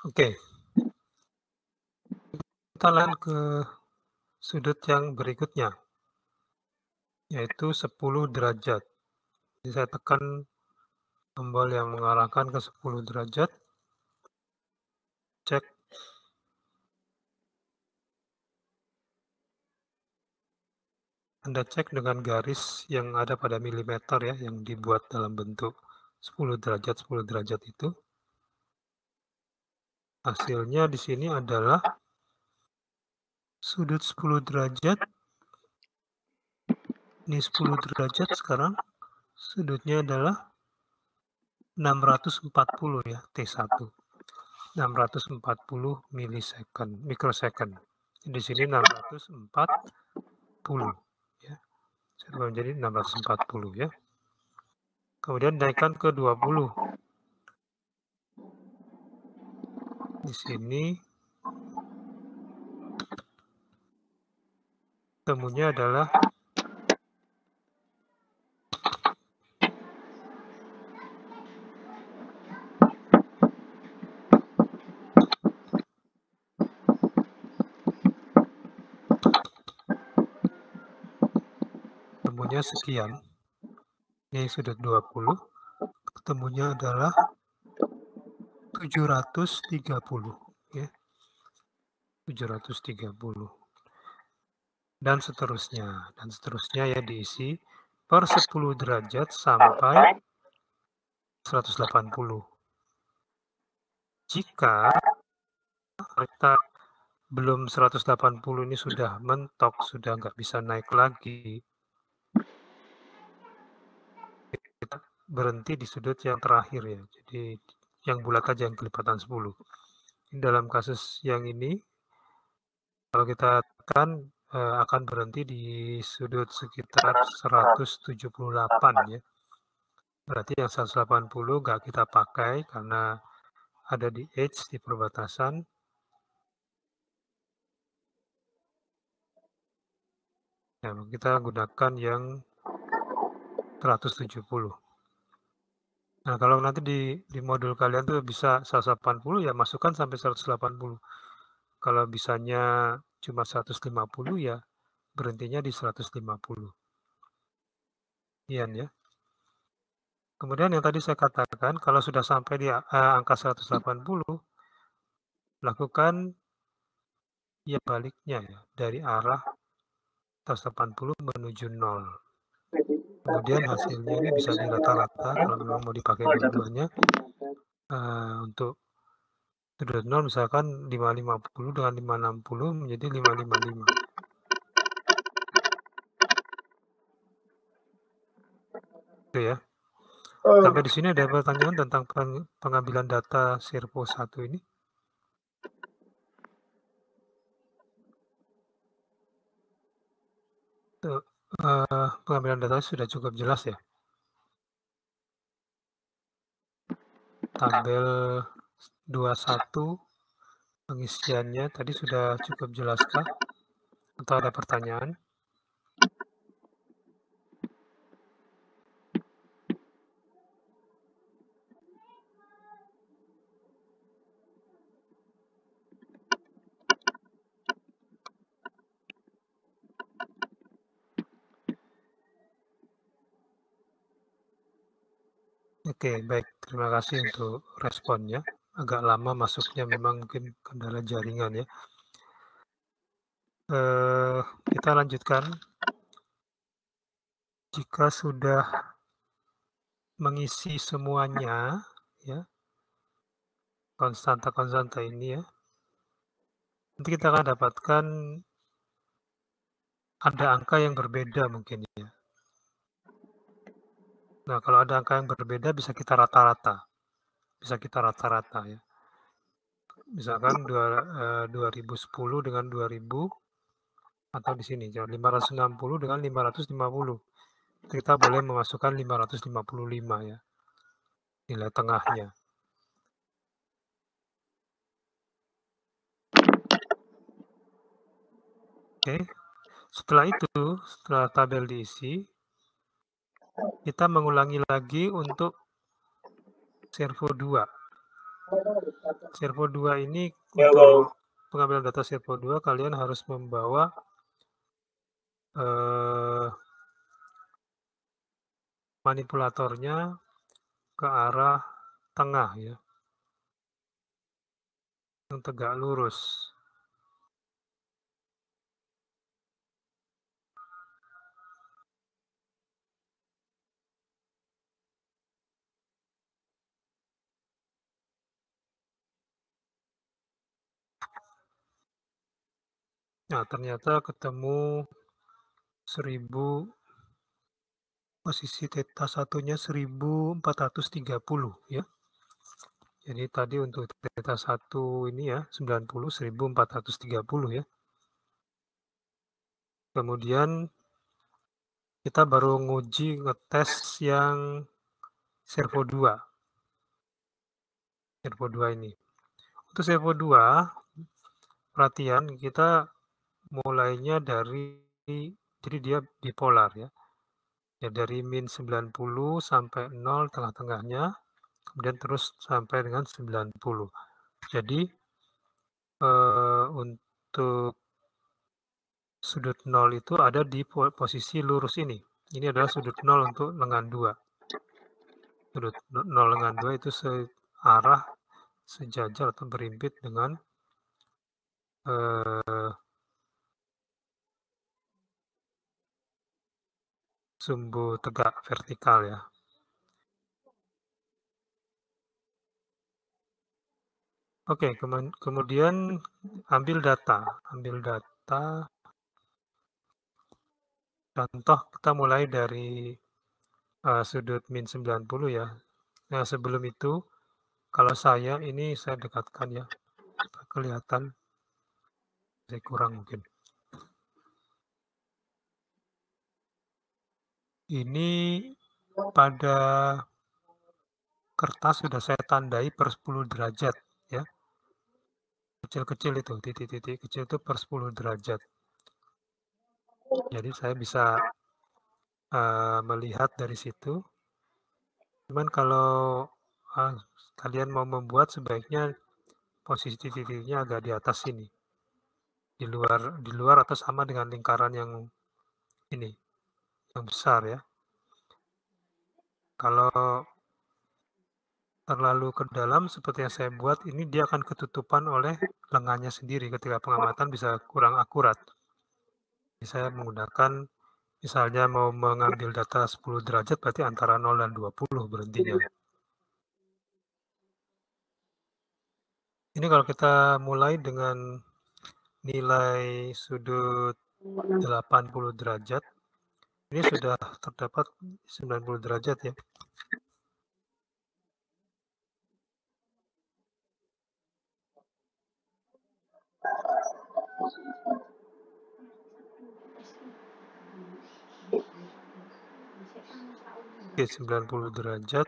Oke. Kita lanjut ke sudut yang berikutnya, yaitu 10 derajat. Jadi saya tekan tombol yang mengarahkan ke 10 derajat. Cek. Anda cek dengan garis yang ada pada milimeter ya, yang dibuat dalam bentuk 10 derajat itu. Hasilnya di sini adalah sudut 10 derajat. Ini 10 derajat sekarang. Sudutnya adalah 640 ya, T1. 640 mikrosecond. Di sini 640 ya. menjadi 640 ya. Kemudian naikkan ke 20. Di sini temunya adalah sekian. Ini sudut 20. Ketemunya adalah 730 ya. 730. Dan seterusnya ya diisi per 10 derajat sampai 180. Jika kita belum 180 ini sudah mentok, sudah nggak bisa naik lagi, kita berhenti di sudut yang terakhir ya. Jadi yang bulat aja, yang kelipatan 10. Dalam kasus yang ini, kalau kita tekan akan berhenti di sudut sekitar 178 ya. Berarti yang 180 nggak kita pakai karena ada di edge, di perbatasan. Ya, kita gunakan yang 170. Nah, kalau nanti di modul kalian tuh bisa 180 ya masukkan sampai 180. Kalau bisanya cuma 150 ya berhentinya di 150. Sekian ya. Kemudian yang tadi saya katakan, kalau sudah sampai di angka 180, lakukan yang baliknya ya, dari arah 180 menuju 0. Kemudian hasilnya ini bisa dirata-rata kalau memang mau dipakai dua-duanya. Untuk sudut 0 misalkan 550 dengan 560 menjadi 555. Itu ya. Sampai di sini ada pertanyaan tentang pengambilan data Servo 1 ini? Pengambilan data sudah cukup jelas ya. Tabel 21 pengisiannya tadi sudah cukup jelaskah? Atau ada pertanyaan? Oke, baik. Terima kasih untuk responnya. Agak lama masuknya, memang mungkin kendala jaringan ya. Kita lanjutkan. Jika sudah mengisi semuanya, ya, konstanta-konstanta ini ya, nanti kita akan dapatkan ada angka yang berbeda mungkin ya. Nah, kalau ada angka yang berbeda bisa kita rata-rata. Ya. Misalkan 2010 dengan 2000, atau di sini 560 dengan 550. Kita boleh memasukkan 555 ya. Nilai tengahnya. Oke. Setelah itu, setelah tabel diisi, kita mengulangi lagi untuk Servo 2. Servo 2 ini untuk pengambilan data Servo 2 kalian harus membawa manipulatornya ke arah tengah ya. Yang tegak lurus. Nah, ternyata ketemu 1000, posisi theta satunya 1430 ya. Jadi tadi untuk theta 1 ini ya 90 1430 ya. Kemudian kita baru nguji ngetes yang servo 2. Servo 2 ini. Untuk servo 2, perhatian kita mulainya dari, jadi dia bipolar ya. Ya dari min 90 sampai 0 tengah-tengahnya, kemudian terus sampai dengan 90. Jadi untuk sudut 0 itu ada di posisi lurus ini. Ini adalah sudut 0 untuk lengan 2. Sudut 0 lengan 2 itu searah, sejajar atau berimpit dengan sumbu tegak vertikal ya. Oke, kemudian ambil data. Contoh kita mulai dari sudut min 90 ya. Nah, sebelum itu, kalau ini saya dekatkan ya, supaya kelihatan. Saya kurang mungkin. Ini pada kertas sudah saya tandai per 10 derajat ya. Kecil-kecil itu, titik-titik kecil itu per 10 derajat. Jadi saya bisa melihat dari situ. Cuman kalau kalian mau membuat, sebaiknya posisi titik-titiknya agak di atas sini. Di luar atau sama dengan lingkaran yang ini, yang besar ya. Kalau terlalu ke dalam seperti yang saya buat, ini dia akan ketutupan oleh lengannya sendiri, ketika pengamatan bisa kurang akurat. Jadi saya menggunakan, misalnya mau mengambil data 10 derajat, berarti antara 0 dan 20 berhentinya. Ini kalau kita mulai dengan nilai sudut 80 derajat, ini sudah terdapat 90 derajat ya. Oke, 90 derajat.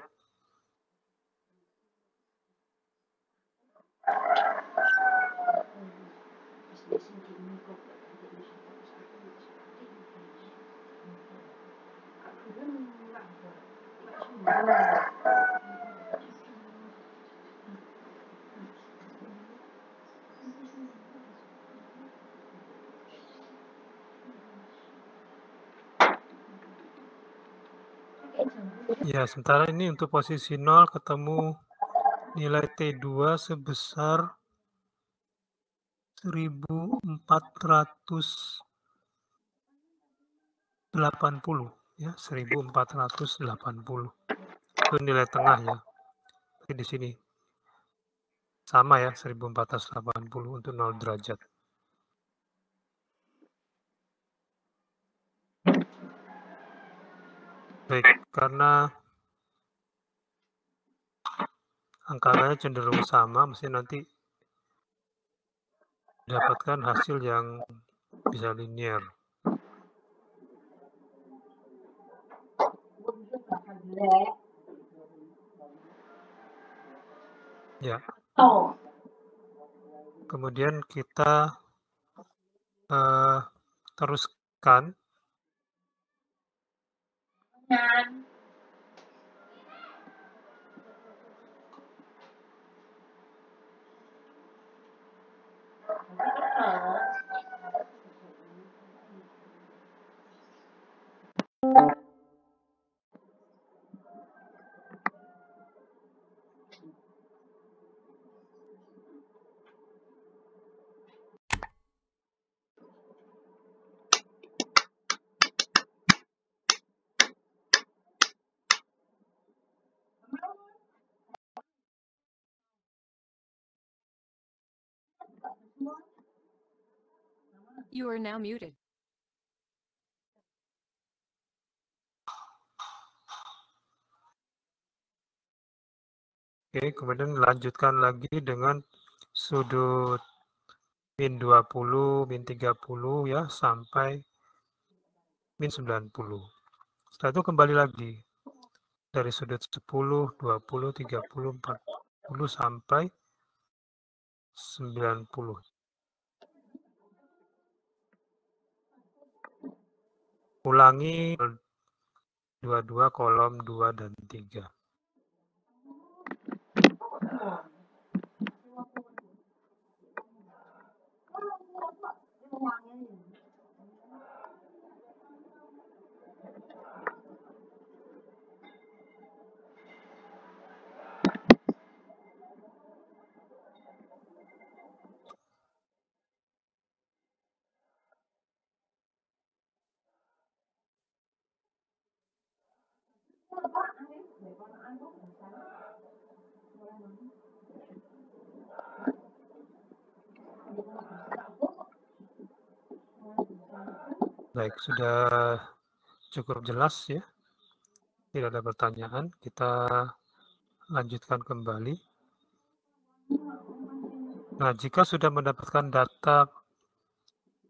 Ya, sementara ini untuk posisi 0 ketemu nilai T2 sebesar 1480 ya, 1480. Itu nilai tengah ya. Tapi di sini sama ya, 1480 untuk 0 derajat. Baik, karena angkanya cenderung sama, mesti nanti dapatkan hasil yang bisa linear. Ya. Kemudian kita teruskan. You are now muted. Oke, kemudian lanjutkan lagi dengan sudut min 20, min 30 ya, sampai min 90. Setelah itu kembali lagi dari sudut 10, 20, 30, 40 sampai 90. Ulangi 22 kolom 2 dan 3. Baik, sudah cukup jelas ya. Tidak ada pertanyaan. Kita lanjutkan kembali. Nah, jika sudah mendapatkan data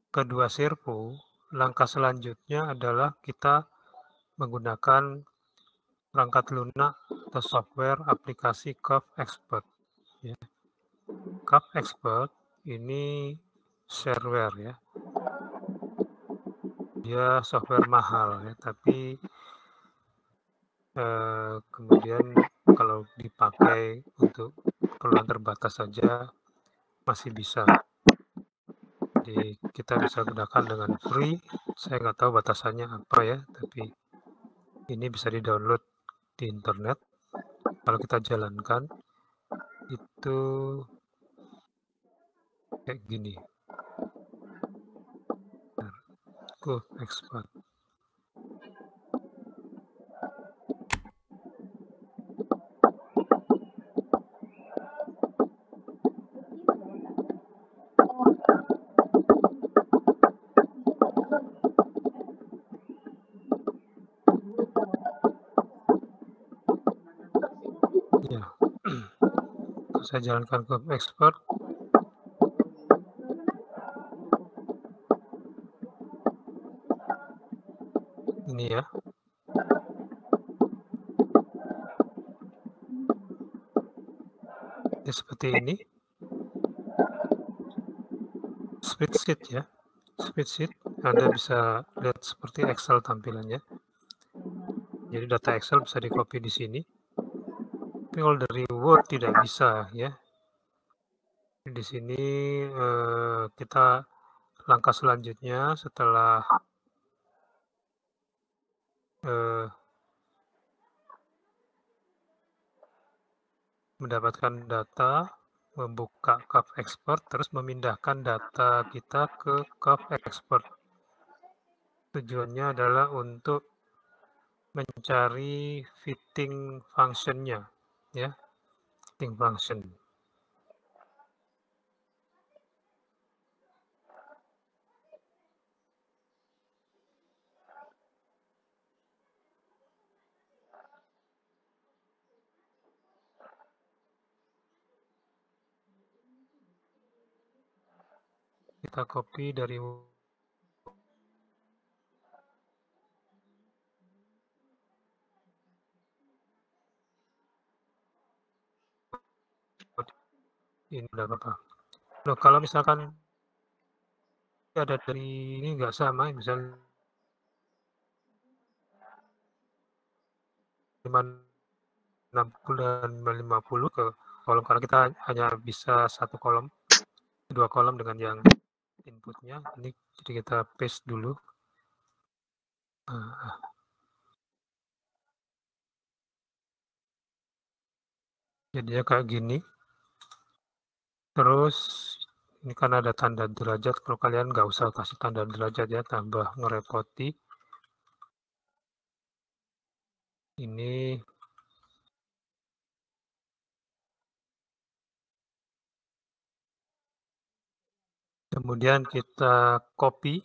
kedua servo, langkah selanjutnya adalah kita menggunakan perangkat lunak atau software aplikasi Curve Expert. Ya. Curve Expert ini shareware ya. Dia software mahal ya, tapi kemudian kalau dipakai untuk keperluan terbatas saja masih bisa. Jadi kita bisa gunakan dengan free. Saya nggak tahu batasannya apa ya, tapi ini bisa di-download di internet. Kalau kita jalankan itu kayak gini. Curve Expert. Ya, saya jalankan Curve Expert. Ini ya. Ini seperti ini. Spreadsheet ya. Spreadsheet, Anda bisa lihat seperti Excel tampilannya. Jadi data Excel bisa di-copy di sini. Tapi kalau dari Word tidak bisa ya. Di sini kita langkah selanjutnya setelah mendapatkan data, membuka Curve Expert, terus memindahkan data kita ke Curve Expert. Tujuannya adalah untuk mencari fitting function-nya, ya, fitting function. Kita copy dari ini udah apa? Loh, kalau misalkan ada dari ini nggak sama, misalnya 60 dan 50 ke kolom, karena kita hanya bisa satu kolom, dua kolom dengan yang inputnya. Ini jadi kita paste dulu. Jadinya kayak gini. Terus ini kan ada tanda derajat. Kalau kalian nggak usah kasih tanda derajat ya, tambah ngerepoti. Ini kemudian kita copy.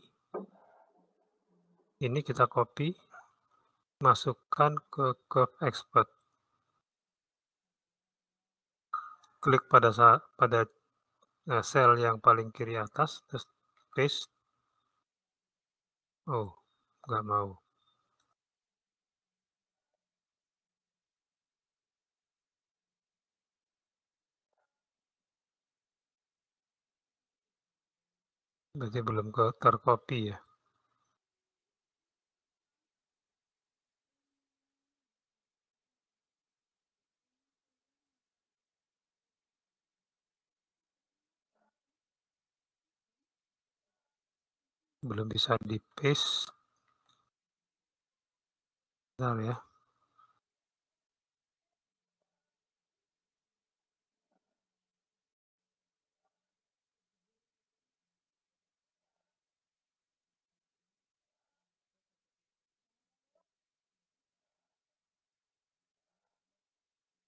Ini kita copy, masukkan ke Curve Expert. Klik pada sel yang paling kiri atas, terus paste. Oh, nggak mau. Berarti belum tercopy ya. Belum bisa di paste. Bentar ya.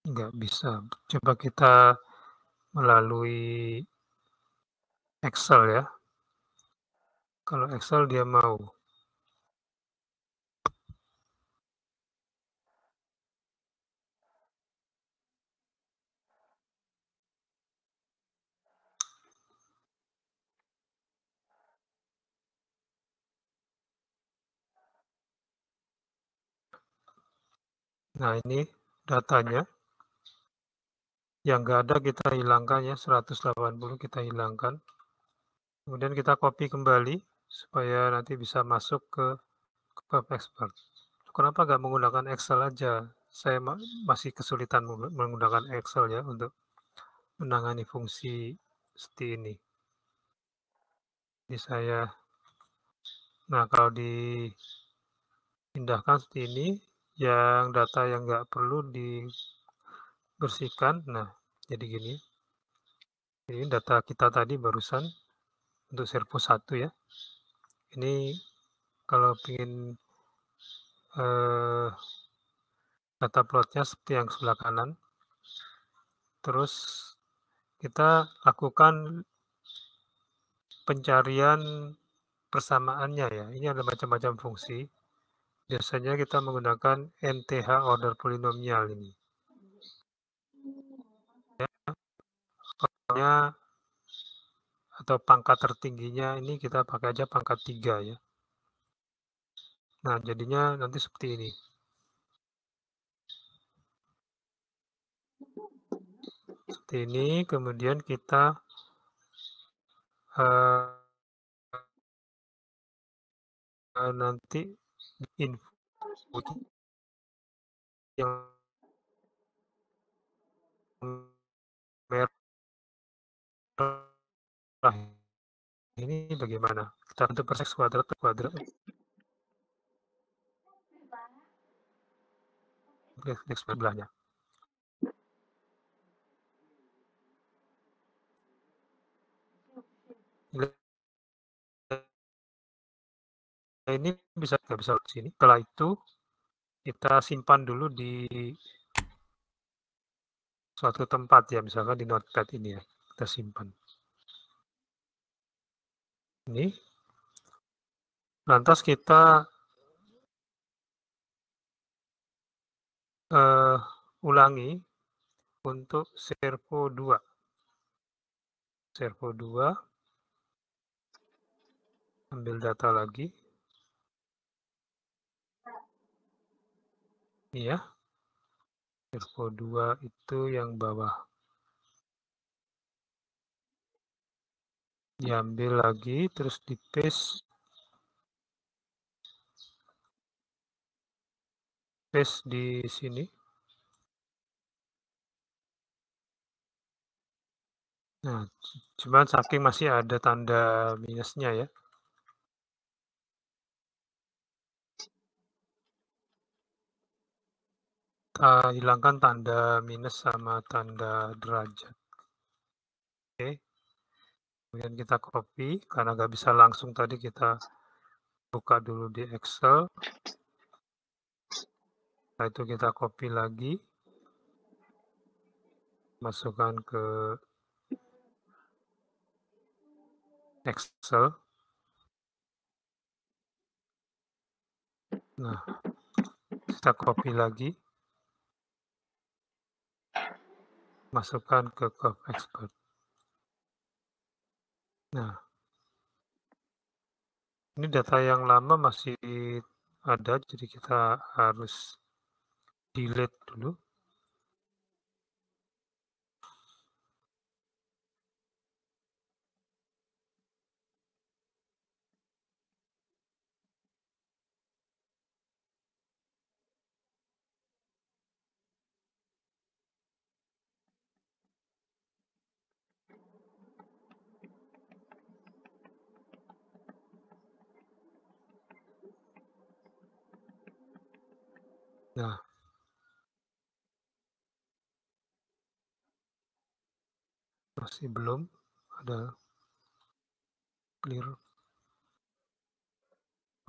Nggak bisa. Coba kita melalui Excel ya. Kalau Excel dia mau. Nah ini datanya. Yang nggak ada kita hilangkan ya, 180 kita hilangkan. Kemudian kita copy kembali supaya nanti bisa masuk ke Web Expert. Kenapa nggak menggunakan Excel aja? Saya masih kesulitan menggunakan Excel ya untuk menangani fungsi seperti ini. Jadi saya, nah kalau dipindahkan seperti ini, yang data yang nggak perlu dibersihkan, nah jadi gini. Ini data kita tadi barusan untuk servo 1 ya. Ini kalau ingin data plotnya seperti yang sebelah kanan. Terus kita lakukan pencarian persamaannya ya. Ini ada macam-macam fungsi. Biasanya kita menggunakan NTH order polinomial ini. Ya, atau pangkat tertingginya ini kita pakai aja pangkat 3 ya. Nah, jadinya nanti seperti ini. Seperti ini, kemudian kita nanti input yang merah ini bagaimana? Kita bentuk per x kuadrat per kuadrat. X sebelahnya. Ini bisa nggak bisa di sini. Setelah itu kita simpan dulu di suatu tempat ya, misalkan di notepad ini ya, kita simpan. Ini. Lantas kita ulangi untuk servo 2. Servo 2, ambil data lagi. Ini ya. Servo 2 itu yang bawah. Diambil lagi, terus di paste. Paste di sini. Nah, cuman saking masih ada tanda minusnya ya. Kita hilangkan tanda minus sama tanda derajat. Oke. Kemudian kita copy, karena nggak bisa langsung tadi kita buka dulu di Excel. Setelah itu kita copy lagi. Masukkan ke Excel. Nah, kita copy lagi. Masukkan ke Curve Expert. Nah, ini data yang lama masih ada, jadi kita harus delete dulu. Nah, masih belum ada clear.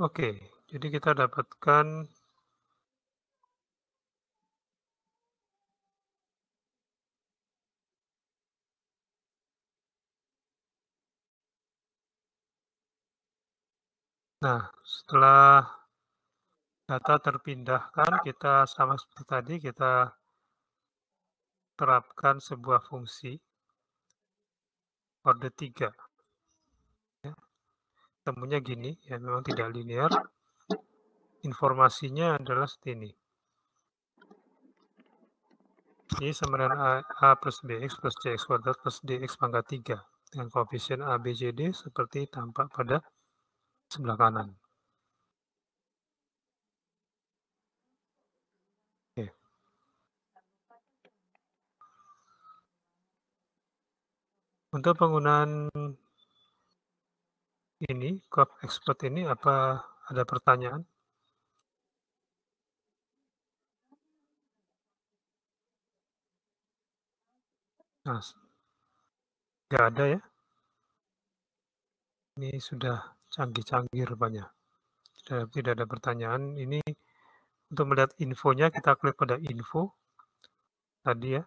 Oke, jadi kita dapatkan nah, setelah data terpindahkan, kita sama seperti tadi, kita terapkan sebuah fungsi orde 3. Ya. Temunya gini, ya memang tidak linear. Informasinya adalah seperti ini. Ini sama dengan A plus BX plus CX kuadrat plus DX pangkat 3. Dengan koefisien A, B, C, D seperti tampak pada sebelah kanan. Oke. Untuk penggunaan ini, curve export ini, apa ada pertanyaan? Nah, nggak ada ya. Ini sudah canggih-canggih rupanya. Tidak ada pertanyaan. Ini untuk melihat infonya, kita klik pada info tadi ya.